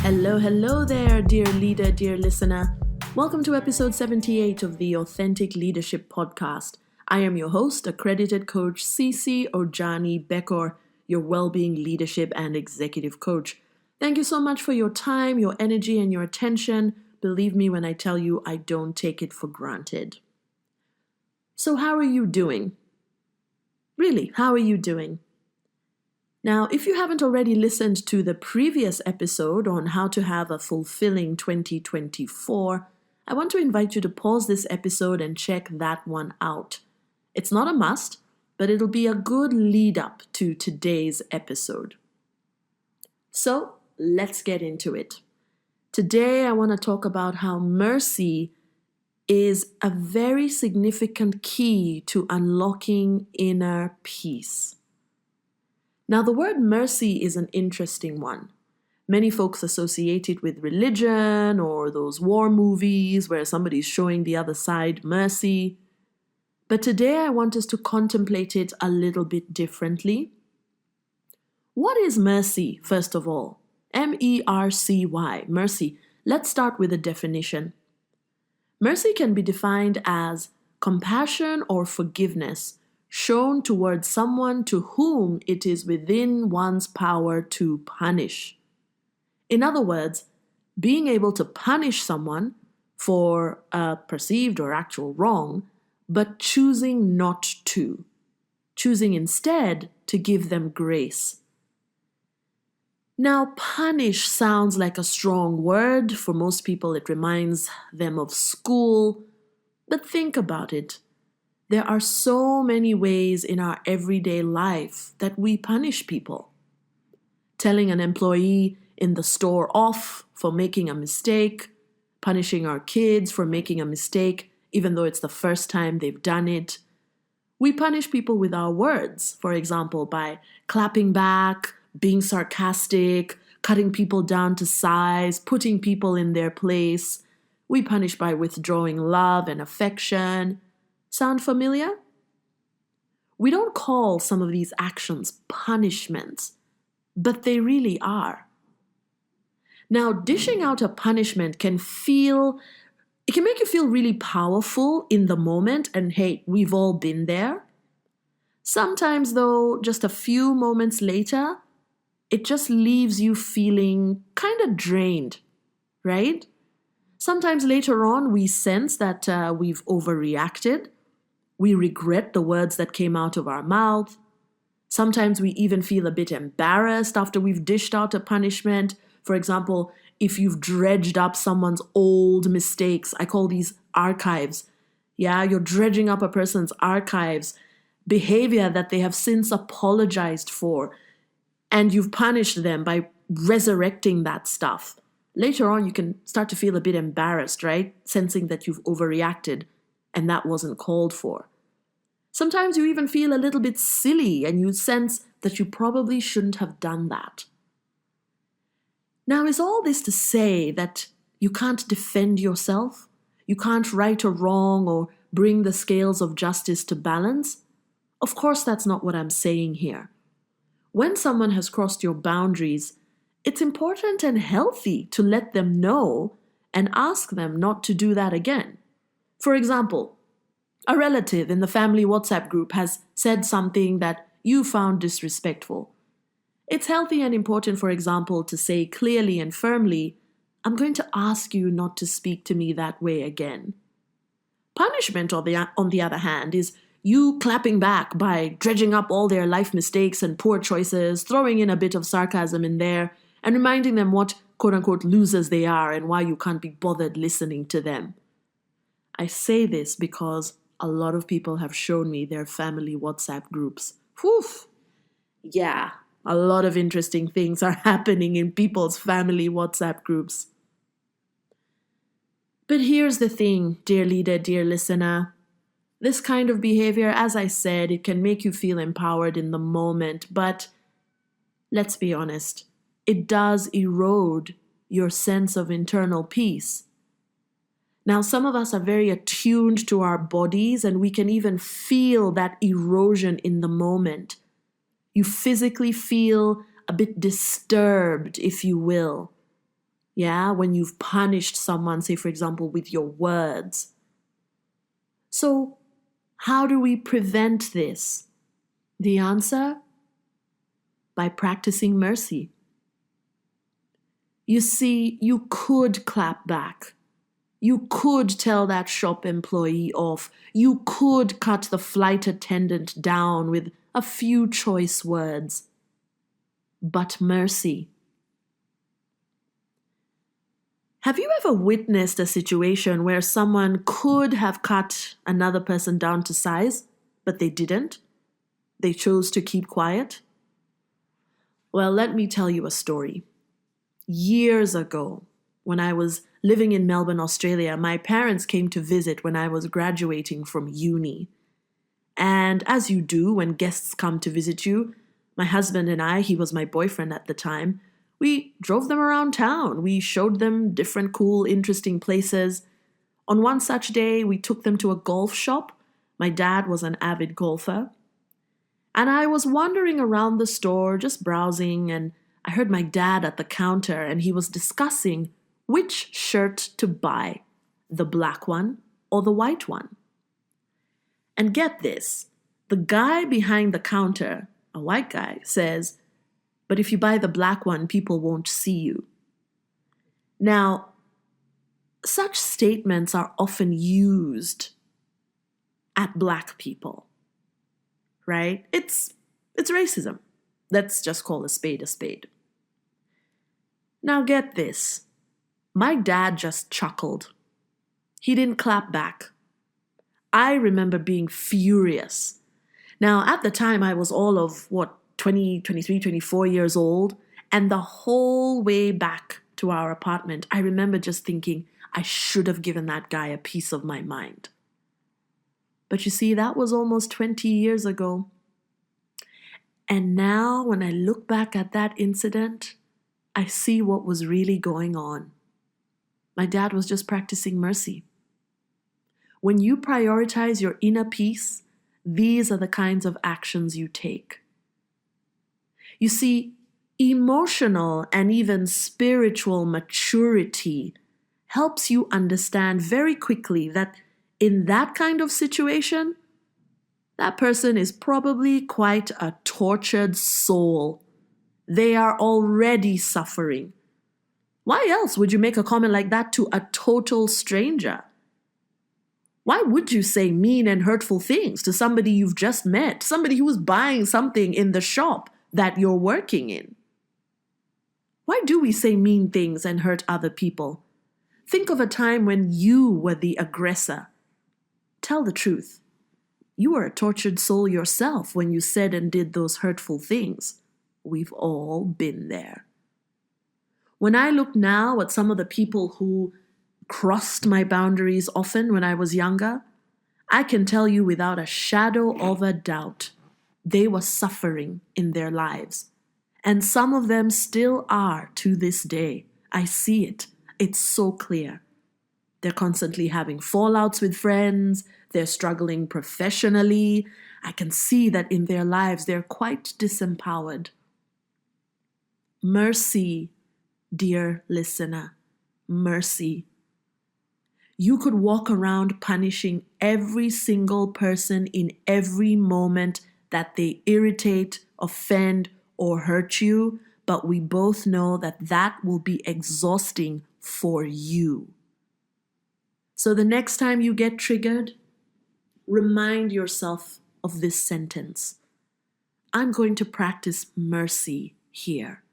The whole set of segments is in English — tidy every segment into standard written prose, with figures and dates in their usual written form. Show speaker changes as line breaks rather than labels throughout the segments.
Hello there, dear leader, dear listener. Welcome to episode 78 of the Authentic Leadership Podcast. I am your host, accredited coach Ojany-Bekhor, your well-being leadership and executive coach. Thank you so much for your time, your energy, and your attention. Believe me when I tell you I don't take it for granted. So how are you doing? Really, how are you doing? Now, if you haven't already listened to the previous episode on how to have a fulfilling 2024, I want to invite you to pause this episode and check that one out. It's not a must, but it'll be a good lead up to today's episode. So, let's get into it. Today, I want to talk about how mercy is a very significant key to unlocking inner peace. Now, the word mercy is an interesting one. Many folks associate it with religion or those war movies where somebody's showing the other side mercy. But today I want us to contemplate it a little bit differently. What is mercy, first of all? M-E-R-C-Y, mercy. Let's start with a definition. Mercy can be defined as compassion or forgiveness shown towards someone to whom it is within one's power to punish. In other words, being able to punish someone for a perceived or actual wrong, but choosing not to. Choosing instead to give them grace. Now, punish sounds like a strong word. For most people, it reminds them of school. But think about it. There are so many ways in our everyday life that we punish people. Telling an employee in the store off for making a mistake, punishing our kids for making a mistake, even though it's the first time they've done it. We punish people with our words, for example, by clapping back, being sarcastic, cutting people down to size, putting people in their place. We punish by withdrawing love and affection. Sound familiar? We don't call some of these actions punishments, but they really are. Now, dishing out a punishment can make you feel really powerful in the moment, and hey, we've all been there. Sometimes, though, just a few moments later, it just leaves you feeling kind of drained, right? Sometimes later on, we sense that we've overreacted. We regret the words that came out of our mouth. Sometimes we even feel a bit embarrassed after we've dished out a punishment. For example, if you've dredged up someone's old mistakes, I call these archives. Yeah, you're dredging up a person's archives, behavior that they have since apologized for, and you've punished them by resurrecting that stuff. Later on, you can start to feel a bit embarrassed, right? Sensing that you've overreacted and that wasn't called for. Sometimes you even feel a little bit silly and you sense that you probably shouldn't have done that. Now, is all this to say that you can't defend yourself? You can't right a wrong or bring the scales of justice to balance? Of course, that's not what I'm saying here. When someone has crossed your boundaries, it's important and healthy to let them know and ask them not to do that again. For example, a relative in the family WhatsApp group has said something that you found disrespectful. It's healthy and important, for example, to say clearly and firmly, I'm going to ask you not to speak to me that way again. Punishment, on the other hand, is you clapping back by dredging up all their life mistakes and poor choices, throwing in a bit of sarcasm in there, and reminding them what quote-unquote losers they are and why you can't be bothered listening to them. I say this because a lot of people have shown me their family WhatsApp groups. Whew! Yeah, a lot of interesting things are happening in people's family WhatsApp groups. But here's the thing, dear leader, dear listener. This kind of behavior, as I said, it can make you feel empowered in the moment, but let's be honest, it does erode your sense of internal peace. Now, some of us are very attuned to our bodies, and we can even feel that erosion in the moment. You physically feel a bit disturbed, if you will. Yeah, when you've punished someone, say, for example, with your words. So, how do we prevent this? The answer? By practicing mercy. You see, you could clap back. You could tell that shop employee off. You could cut the flight attendant down with a few choice words. But mercy. Have you ever witnessed a situation where someone could have cut another person down to size, but they didn't? They chose to keep quiet? Well, let me tell you a story. Years ago, when I was living in Melbourne, Australia, my parents came to visit when I was graduating from uni. And as you do when guests come to visit you, my husband and I, he was my boyfriend at the time, we drove them around town. We showed them different cool, interesting places. On one such day, we took them to a golf shop. My dad was an avid golfer. And I was wandering around the store, just browsing, and I heard my dad at the counter, and he was discussing which shirt to buy, the black one or the white one. And get this, the guy behind the counter, a white guy, says, "But if you buy the black one, people won't see you." Now, such statements are often used at black people, right? It's racism. Let's just call a spade a spade. Now get this. My dad just chuckled. He didn't clap back. I remember being furious. Now, at the time, I was all of, 20, 23, 24 years old. And the whole way back to our apartment, I remember just thinking, I should have given that guy a piece of my mind. But you see, that was almost 20 years ago. And now, when I look back at that incident, I see what was really going on. My dad was just practicing mercy. When you prioritize your inner peace, these are the kinds of actions you take. You see, emotional and even spiritual maturity helps you understand very quickly that in that kind of situation, that person is probably quite a tortured soul. They are already suffering. Why else would you make a comment like that to a total stranger? Why would you say mean and hurtful things to somebody you've just met, somebody who is buying something in the shop that you're working in? Why do we say mean things and hurt other people? Think of a time when you were the aggressor. Tell the truth. You were a tortured soul yourself when you said and did those hurtful things. We've all been there. When I look now at some of the people who crossed my boundaries often when I was younger, I can tell you without a shadow of a doubt, they were suffering in their lives. And some of them still are to this day. I see it. It's so clear. They're constantly having fallouts with friends. They're struggling professionally. I can see that in their lives they're quite disempowered. Mercy, dear listener, mercy. You could walk around punishing every single person in every moment that they irritate, offend, or hurt you, but we both know that that will be exhausting for you. So the next time you get triggered, remind yourself of this sentence. I'm going to practice mercy here.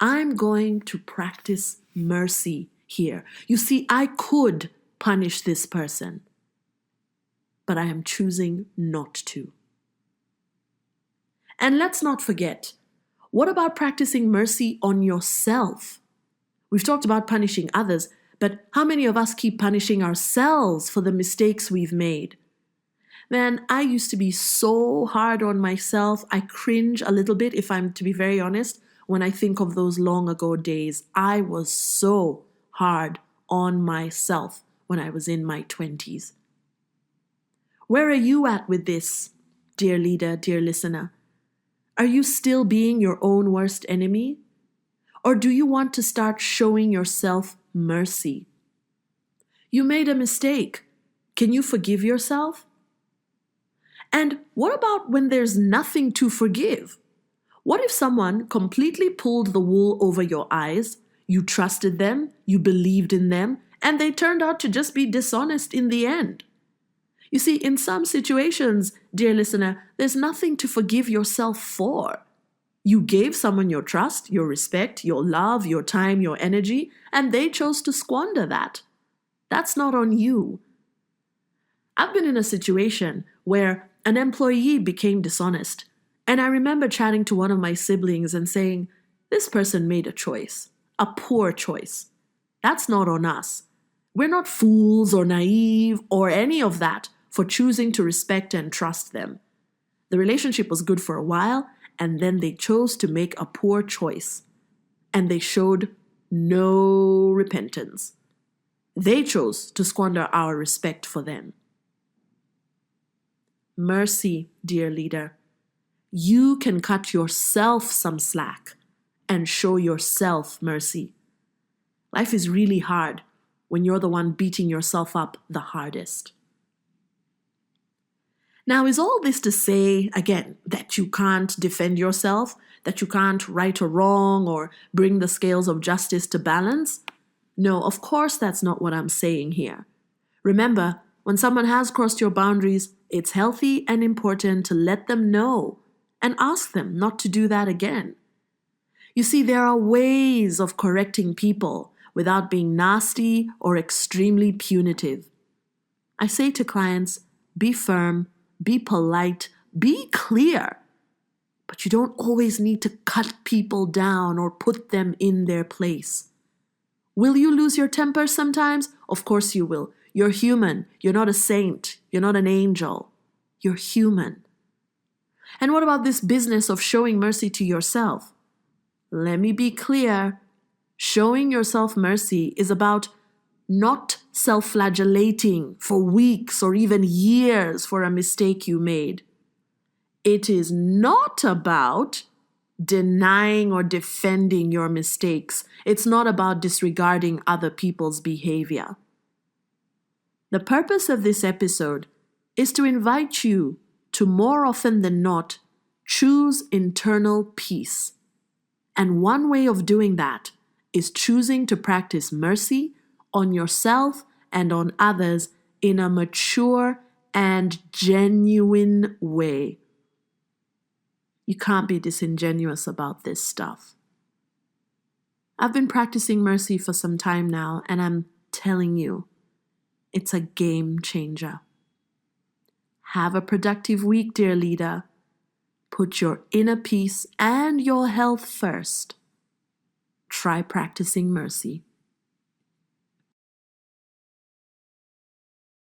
I'm going to practice mercy here. You see, I could punish this person, but I am choosing not to. And let's not forget, what about practicing mercy on yourself? We've talked about punishing others, but how many of us keep punishing ourselves for the mistakes we've made? Man, I used to be so hard on myself. I cringe a little bit, if I'm to be very honest, when I think of those long ago days. I was so hard on myself when I was in my 20s. Where are you at with this, dear leader, dear listener? Are you still being your own worst enemy? Or do you want to start showing yourself mercy? You made a mistake. Can you forgive yourself? And what about when there's nothing to forgive? What if someone completely pulled the wool over your eyes, you trusted them, you believed in them, and they turned out to just be dishonest in the end? You see, in some situations, dear listener, there's nothing to forgive yourself for. You gave someone your trust, your respect, your love, your time, your energy, and they chose to squander that. That's not on you. I've been in a situation where an employee became dishonest, and I remember chatting to one of my siblings and saying, this person made a choice, a poor choice. That's not on us. We're not fools or naive or any of that for choosing to respect and trust them. The relationship was good for a while, and then they chose to make a poor choice. And they showed no repentance. They chose to squander our respect for them. Mercy, dear leader. You can cut yourself some slack and show yourself mercy. Life is really hard when you're the one beating yourself up the hardest. Now, is all this to say, again, that you can't defend yourself, that you can't right a wrong or bring the scales of justice to balance? No, of course that's not what I'm saying here. Remember, when someone has crossed your boundaries, it's healthy and important to let them know and ask them not to do that again. You see, there are ways of correcting people without being nasty or extremely punitive. I say to clients, be firm, be polite, be clear, but you don't always need to cut people down or put them in their place. Will you lose your temper sometimes? Of course you will. You're human. You're not a saint. You're not an angel. You're human. And what about this business of showing mercy to yourself? Let me be clear. Showing yourself mercy is about not self-flagellating for weeks or even years for a mistake you made. It is not about denying or defending your mistakes. It's not about disregarding other people's behavior. The purpose of this episode is to invite you to, more often than not, choose internal peace. And one way of doing that is choosing to practice mercy on yourself and on others in a mature and genuine way. You can't be disingenuous about this stuff. I've been practicing mercy for some time now, and I'm telling you, it's a game changer. Have a productive week, dear leader. Put your inner peace and your health first. Try practicing mercy.